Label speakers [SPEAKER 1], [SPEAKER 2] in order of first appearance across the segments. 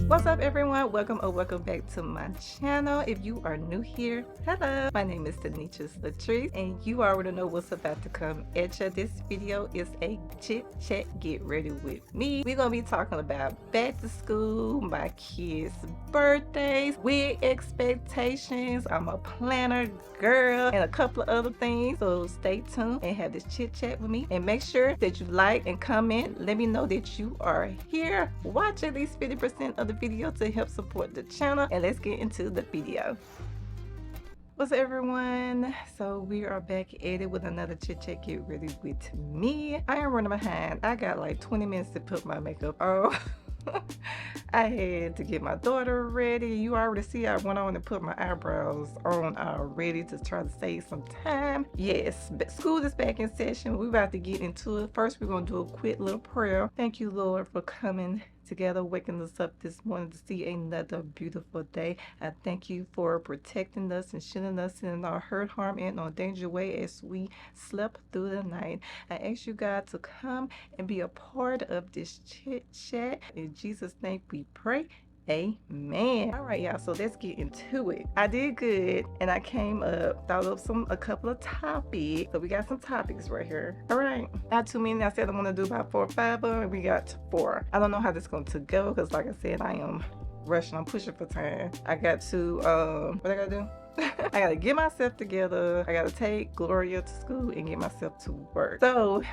[SPEAKER 1] What's up everyone? Welcome or welcome back to my channel. If you are new here, hello. My name is Tanisha Latrice and you already know what's about to come at you. This video is a chit chat get ready with me. We're gonna be talking about back to school, my kids' birthdays, wig expectations. I'm a planner girl and a couple of other things. So stay tuned and have this chit chat with me, and make sure that you like and comment. Let me know that you are here watching at least 50% of the video to help support the channel, and let's get into the video. What's up everyone? So we are back at it with another chit chat get ready with me. I am running behind. I got like 20 minutes to put my makeup on. I had to get my daughter ready. You already see I went on and put my eyebrows on already to try to save some time. Yes, but school is back in session. We're about to get into it. First, we're going to do a quick little prayer. Thank you, Lord, for coming together, waking us up this morning to see another beautiful day. I thank you for protecting us and shielding us in our hurt, harm, and no danger way as we slept through the night. I ask you, God, to come and be a part of this chit chat. In Jesus' name we pray. Amen. All right, y'all, so let's get into it. I did good and I came up, thought of a couple of topics. So we got some topics right here. All right, not too many. I said I want to do about 4 or 5 of them, and we got 4. I don't know how this is going to go because like I said, I am rushing. I'm pushing for time. I got to what I gotta do? I gotta get myself together. I gotta take Gloria to school and get myself to work. So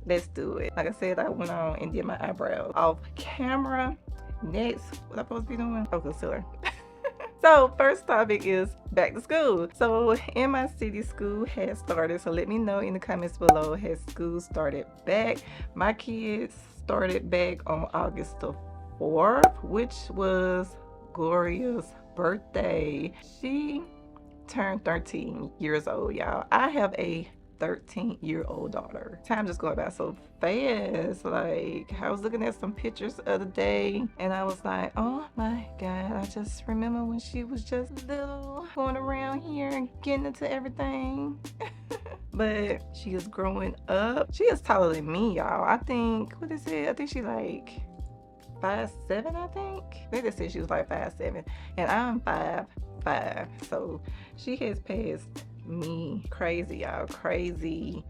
[SPEAKER 1] let's do it. Like I said, I went on and did my eyebrows off camera. Next, what I'm supposed to be doing? Oh, concealer. So first topic is back to school. So in my city, school has started. So let me know in the comments below, has school started back? My kids started back on August the 4th, which was Gloria's birthday. She turned 13 years old, y'all. I have a 13-year-old daughter. Time just going by so fast. Like, I was looking at some pictures the other day and I was like, oh my God, I just remember when she was just little, going around here and getting into everything. But she is growing up. She is taller than me, y'all. I think, what is it? I think she's like 5'7", I think. They just said she was like 5'7", and I'm 5'5". So she has passed me. Crazy, y'all, crazy.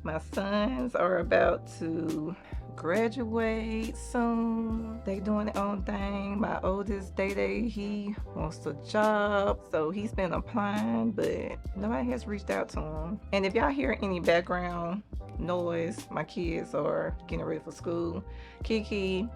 [SPEAKER 1] My sons are about to graduate soon. They doing their own thing. My oldest, Day, he wants a job, so he's been applying, but nobody has reached out to him. And if y'all hear any background noise, my kids are getting ready for school. Kiki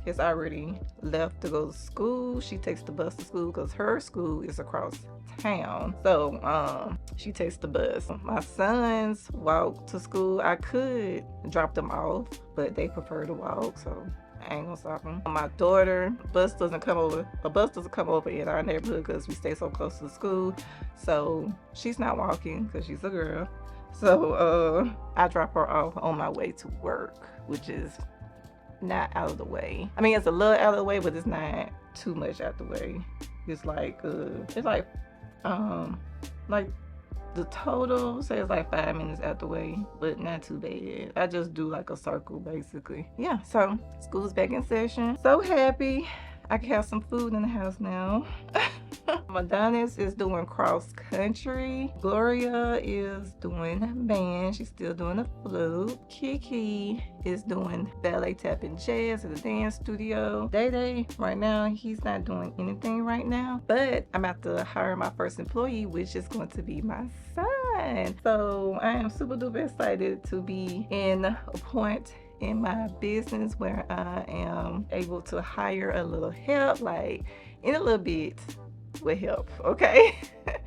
[SPEAKER 1] has already left to go to school. She takes the bus to school because her school is across town. So she takes the bus. My sons walk to school. I could drop them off, but they prefer to walk, so I ain't gonna stop them. My daughter, a bus doesn't come over in our neighborhood because we stay so close to the school. So she's not walking because she's a girl. So I drop her off on my way to work, which is not out of the way. I mean, it's a little out of the way, but it's not too much out the way. It's like the total says like 5 minutes out the way, but not too bad. I just do like a circle basically. Yeah, so school's back in session. So happy I can have some food in the house now. Adonis is doing cross country. Gloria is doing band. She's still doing the flute. Kiki is doing ballet, tap, and jazz at the dance studio. Day, right now, he's not doing anything right now, but I'm about to hire my first employee, which is going to be my son. So I am super duper excited to be in a point in my business where I am able to hire a little help, like in a little bit with help, okay?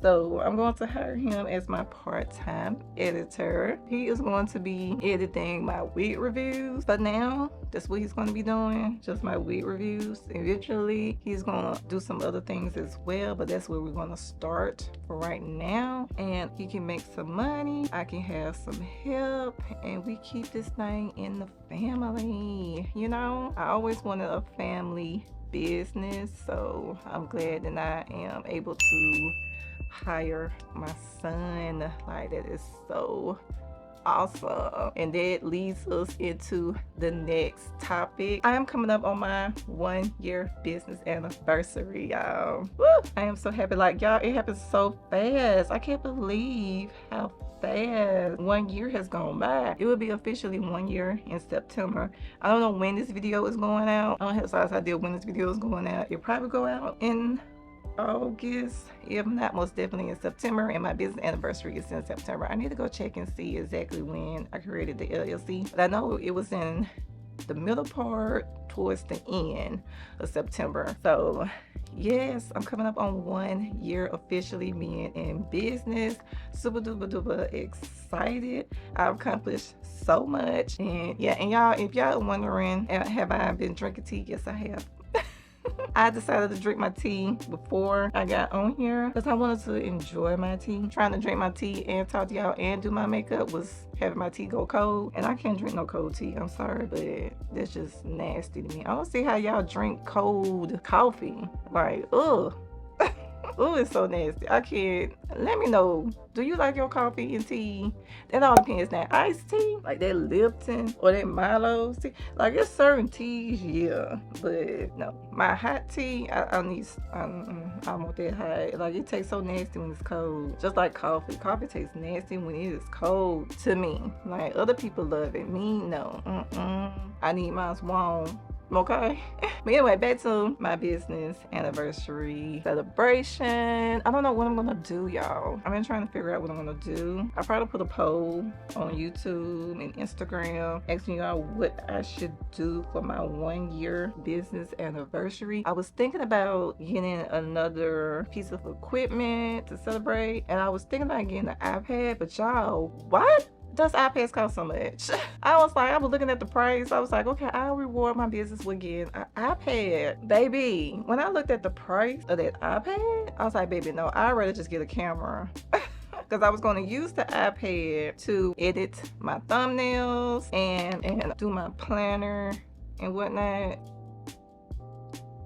[SPEAKER 1] So I'm going to hire him as my part-time editor. He is going to be editing my wig reviews. But now, that's what he's going to be doing, just my wig reviews. Eventually, he's going to do some other things as well, but that's where we're going to start for right now. And he can make some money, I can have some help, and we keep this thing in the family. You know, I always wanted a family business, so I'm glad that I am able to hire my son. Like, that is so awesome. And that leads us into the next topic. I am coming up on my 1 year business anniversary, y'all. Woo! I am so happy. Like, y'all, it happened so fast. I can't believe how fast 1 year has gone by. It will be officially 1 year in September. I don't know when this video is going out. I don't have a idea when this video is going out. It'll probably go out in August, if not most definitely in September, and my business anniversary is in September. I need to go check and see exactly when I created the LLC, but I know it was in the middle part towards the end of September. So yes, I'm coming up on 1 year officially being in business. Super duper excited. I've accomplished so much. And yeah, and y'all, if y'all wondering, have I been drinking tea? Yes, I have. I decided to drink my tea before I got on here because I wanted to enjoy my tea. Trying to drink my tea and talk to y'all and do my makeup was having my tea go cold, and I can't drink no cold tea. I'm sorry, but that's just nasty to me. I don't see how y'all drink cold coffee. Like, ugh. Oh, it's so nasty. I can't. Let me know. Do you like your coffee and tea? That all depends. That iced tea, like that Lipton or that Milo tea. Like, it's certain teas, yeah. But no, my hot tea, I want that hot. Like, it tastes so nasty when it's cold. Just like coffee. Coffee tastes nasty when it is cold to me. Like, other people love it. Me, no. I need mine warm. Okay. But anyway, back to my business anniversary celebration. I don't know what I'm gonna do, y'all. I've been trying to figure out what I'm gonna do. I probably put a poll on YouTube and Instagram asking y'all what I should do for my 1 year business anniversary. I was thinking about getting another piece of equipment to celebrate, and I was thinking about getting an iPad, but y'all, what does iPads cost so much? I was looking at the price. I was like, okay, I'll reward my business with getting an iPad. Baby, when I looked at the price of that iPad, I was like, baby, no, I'd rather just get a camera. Because I was going to use the iPad to edit my thumbnails and do my planner and whatnot.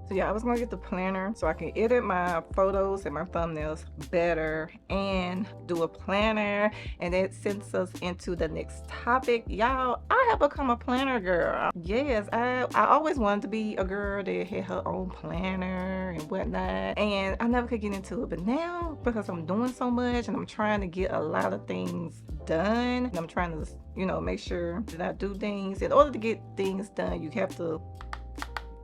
[SPEAKER 1] So yeah, I was gonna get the planner so I can edit my photos and my thumbnails better and do a planner. And that sends us into the next topic. Y'all, I have become a planner girl. Yes, I always wanted to be a girl that had her own planner and whatnot. And I never could get into it. But now, because I'm doing so much and I'm trying to get a lot of things done, and I'm trying to, you know, make sure that I do things. In order to get things done, you have to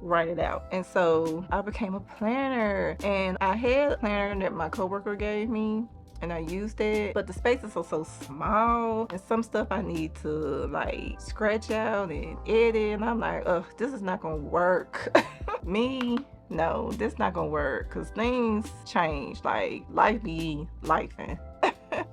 [SPEAKER 1] write it out. And so I became a planner, and I had a planner that my coworker gave me, and I used it, but the spaces are so small, and some stuff I need to like scratch out and edit, and I'm like, ugh, this is not gonna work. Me, no, this not gonna work, because things change. Like, life be lifing.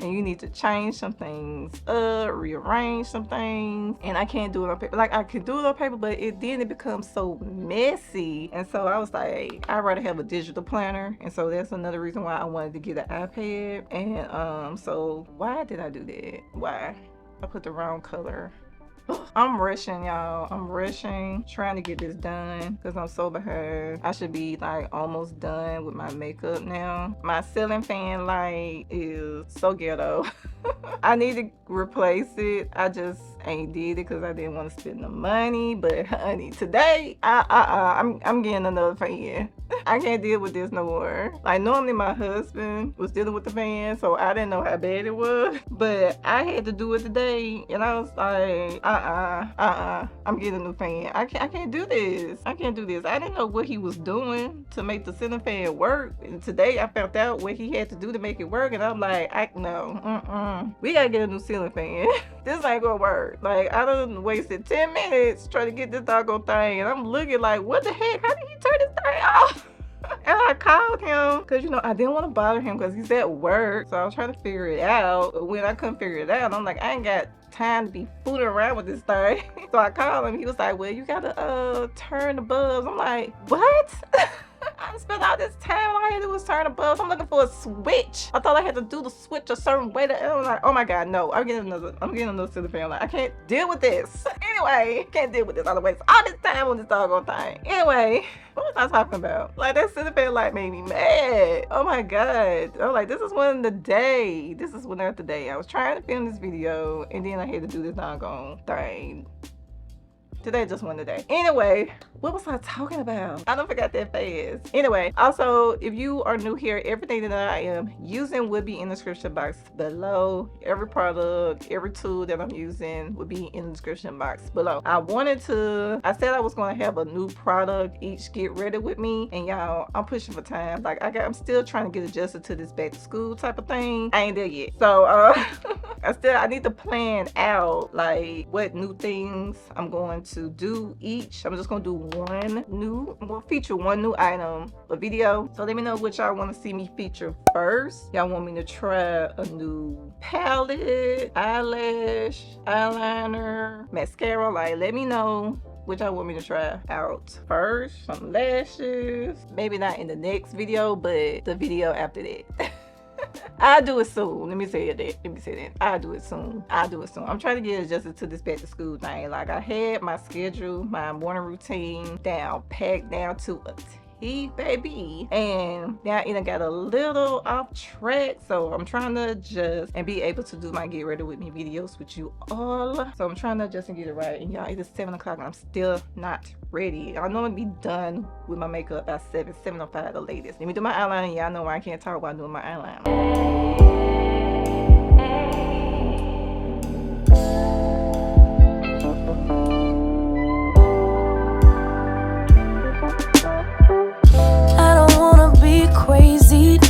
[SPEAKER 1] And you need to change some things up, rearrange some things, and I can't do it on paper. Like, I could do it on paper, but then it becomes so messy. And so I was like, I'd rather have a digital planner. And so that's another reason why I wanted to get an iPad. And so why did I do that? Why? I put the wrong color. I'm rushing, y'all. I'm rushing, trying to get this done because I'm so behind. I should be like almost done with my makeup now. My ceiling fan light is so ghetto. I need to replace it. I just ain't did it because I didn't want to spend the money. But honey, today I'm getting another fan. I can't deal with this no more. Like, normally my husband was dealing with the fan, so I didn't know how bad it was. But I had to do it today, and I was like, I'm getting a new fan. I can't do this. I can't do this. I didn't know what he was doing to make the ceiling fan work. And today I found out what he had to do to make it work, and I'm like, no, we gotta get a new ceiling fan. This ain't gonna work. Like, I done wasted 10 minutes trying to get this doggone thing, and I'm looking like, what the heck? How did he turn this thing off? And I called him because, you know, I didn't want to bother him because he's at work. So I was trying to figure it out. But when I couldn't figure it out, I'm like, I ain't got time to be fooling around with this thing. So I called him. He was like, well, you got to turn the bulbs. I'm like, what? I spent all this time, all I had to do was turn the bulbs. I'm looking for a switch. I thought I had to do the switch a certain way. And I'm like, oh my God, no. I'm getting another ceiling fan. Like, I can't deal with this. Anyway, can't deal with this. I'll waste all this time on this doggone thing. Anyway, what was I talking about? Like, that ceiling fan light made me mad. Oh my God. I'm like, this is one of the day. This is one of the day. I was trying to film this video, and then I had to do this doggone thing. Today just one today. Anyway, what was I talking about? I don't forget that fast. Anyway, also, if you are new here, everything that I am using will be in the description box below. Every product, every tool that I'm using will be in the description box below. I said I was going to have a new product each get ready with me, and y'all, I'm pushing for time. Like, I'm still trying to get adjusted to this back to school type of thing. I ain't there yet. So, I need to plan out like what new things I'm going to do each. I'm just gonna do feature one new item a video. So let me know what y'all want to see me feature first. Y'all want me to try a new palette, eyelash, eyeliner, mascara? Like, let me know which I want me to try out first. Some lashes, maybe not in the next video, but the video after that. I'll do it soon. Let me say that. I'll do it soon. I'm trying to get adjusted to this back to school thing. Like, I had my schedule, my morning routine packed down to a T, baby. And now it got a little off track. So I'm trying to adjust and be able to do my get ready with me videos with you all. So I'm trying to adjust and get it right. And y'all, it is 7 o'clock and I'm still not ready. I know I'm gonna be done with my makeup by 7:05 the latest. Let me do my eyeliner. Y'all know why I can't talk while doing my eyeliner.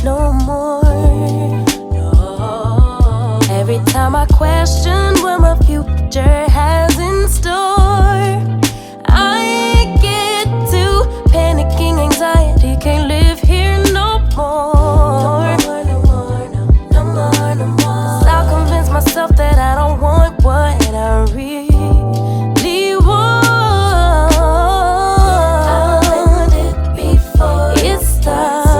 [SPEAKER 2] No more. No. Every time I question what my future has in store, I get to panicking, anxiety, can't live here no more. No more. 'Cause I'll convince myself that I don't want what I really want. I learned it before it starts.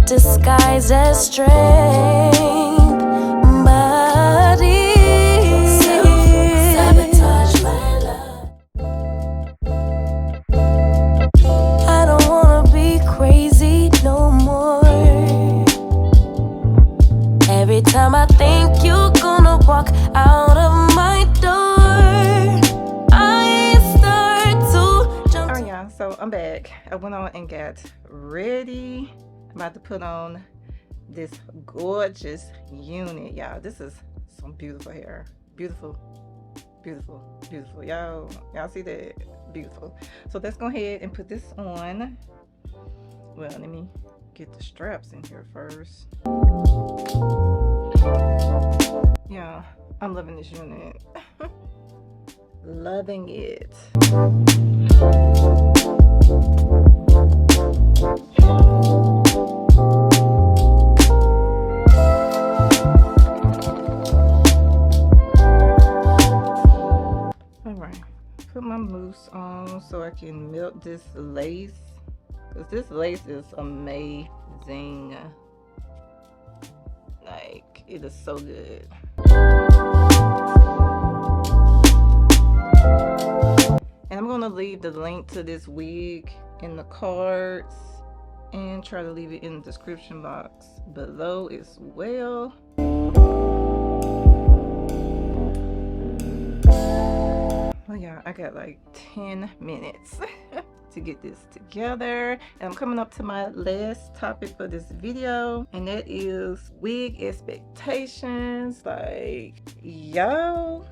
[SPEAKER 2] Disguised as strength, body sabotage my love. I don't wanna be crazy no more. Every time I think you're gonna walk out of my door, I start to jump.
[SPEAKER 1] Alright, y'all, so I'm back. I went on and got ready. I'm about to put on this gorgeous unit, y'all. This is some beautiful hair. Beautiful. Y'all see that? Beautiful. So let's go ahead and put this on. Well, let me get the straps in here first. Yeah, I'm loving this unit. Loving it. Put my mousse on so I can melt this lace, because this lace is amazing. Like, it is so good. And I'm gonna leave the link to this wig in the cards and try to leave it in the description box below as well. Well, yeah, I got like 10 minutes to get this together. And I'm coming up to my last topic for this video, and that is wig expectations. Like, y'all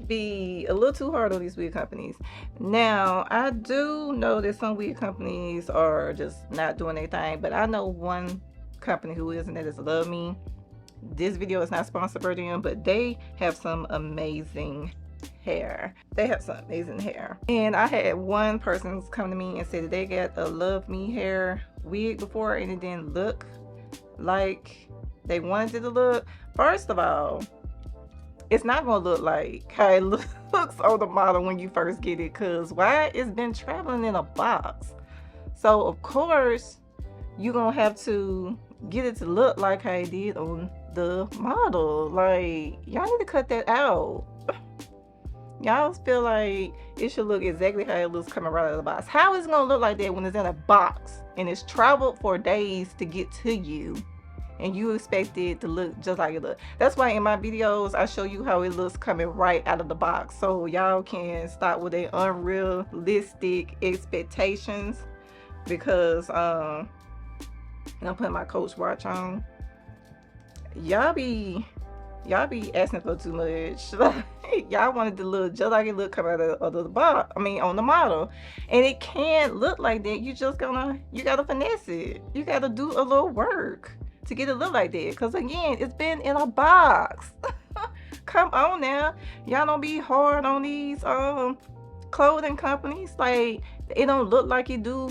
[SPEAKER 1] be a little too hard on these wig companies. Now, I do know that some wig companies are just not doing their thing, but I know one company who is, and that is Love Me. This video is not sponsored by them, but they have some amazing hair. And I had one person come to me and say that they got a Love Me hair wig before, and it didn't look like they wanted it to look. First of all, it's not gonna look like how it looks on the model when you first get it, because why? It's been traveling in a box. So of course you're gonna have to get it to look like how it did on the model. Like, y'all need to cut that out. Y'all feel like it should look exactly how it looks coming right out of the box. How is it gonna look like that when it's in a box and it's traveled for days to get to you, and you expect it to look just like it looks? That's why in my videos I show you how it looks coming right out of the box, so y'all can stop with their unrealistic expectations. Because I'm putting my Coach watch on. Y'all be asking for too much. Y'all wanted to look just like it look coming out of the box. I mean, on the model, and it can't look like that. You gotta finesse it. You gotta do a little work to get it look like that. Cause again, it's been in a box. Come on now, y'all don't be hard on these clothing companies. Like, it don't look like it do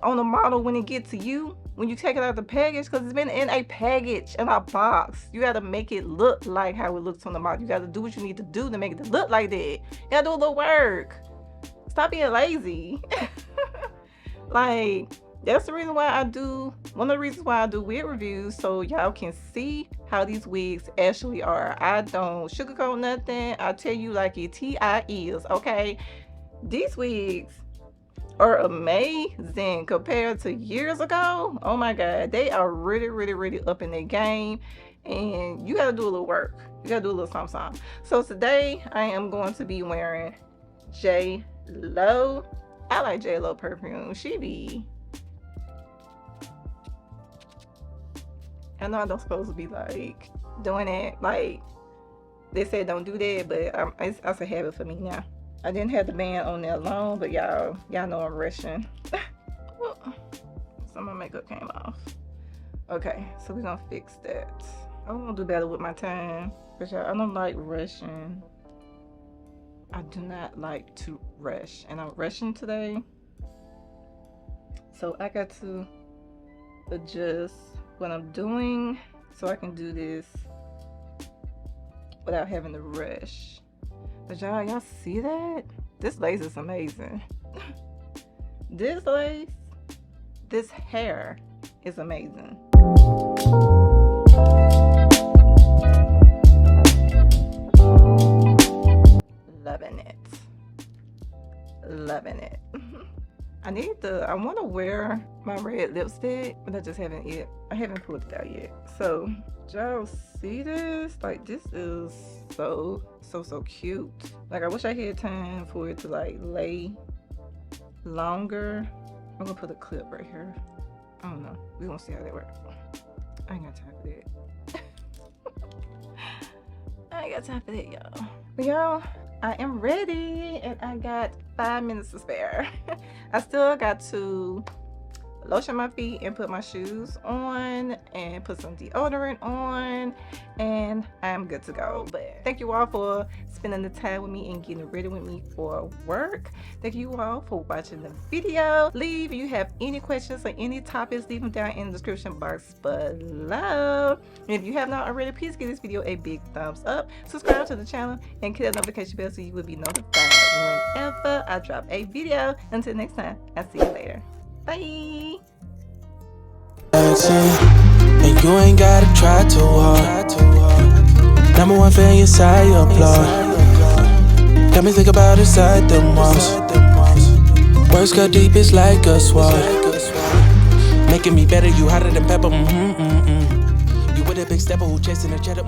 [SPEAKER 1] on the model when it gets to you, when you take it out of the package, because it's been in a package, in a box. You got to make it look like how it looks on the model. You got to do what you need to do to make it look like that. You got to do a little work. Stop being lazy. Like, that's the reason why one of the reasons why I do wig reviews, so y'all can see how these wigs actually are. I don't sugarcoat nothing. I tell you like it T.I. is, okay? These wigs are amazing compared to years ago. Oh my god, they are really up in their game, and you gotta do a little work. You gotta do a little something. So today I am going to be wearing J.Lo. I like J.Lo perfume. She be, I know I'm not supposed to be like doing it, like they said don't do that, but it's a habit for me now. I didn't have the band on there long, but y'all know I'm rushing. Some of my makeup came off. Okay, so we're gonna fix that. I'm gonna do better with my time, because I don't like rushing. I do not like to rush, and I'm rushing today. So I got to adjust what I'm doing so I can do this without having to rush. But y'all see that? This lace is amazing. This lace, this hair is amazing. Loving it. Loving it. I want to wear my red lipstick, but I just haven't yet. I haven't pulled it out yet. So y'all see this? Like, this is so cute. Like, I wish I had time for it to like lay longer. I'm gonna put a clip right here. I don't know, we're gonna see how that works. I ain't got time for that. I ain't got time for that, y'all. But y'all, I am ready, and I got 5 minutes to spare. I still got to lotion my feet and put my shoes on and put some deodorant on, and I'm good to go. But thank you all for spending the time with me and getting ready with me for work. Thank you all for watching the video. If you have any questions or any topics, leave them down in the description box below. And if you have not already, please give this video a big thumbs up, subscribe to the channel, and click the notification bell so you will be notified whenever I drop a video. Until next time, I'll see you later. Bye.
[SPEAKER 3] And you ain't gotta try too hard. Number one fan, yes, I applaud. Got me think about inside the walls. Words cut deep, it's like a sword. Making me better, you hotter than pepper. You with a big stepper who chasing a cheddar.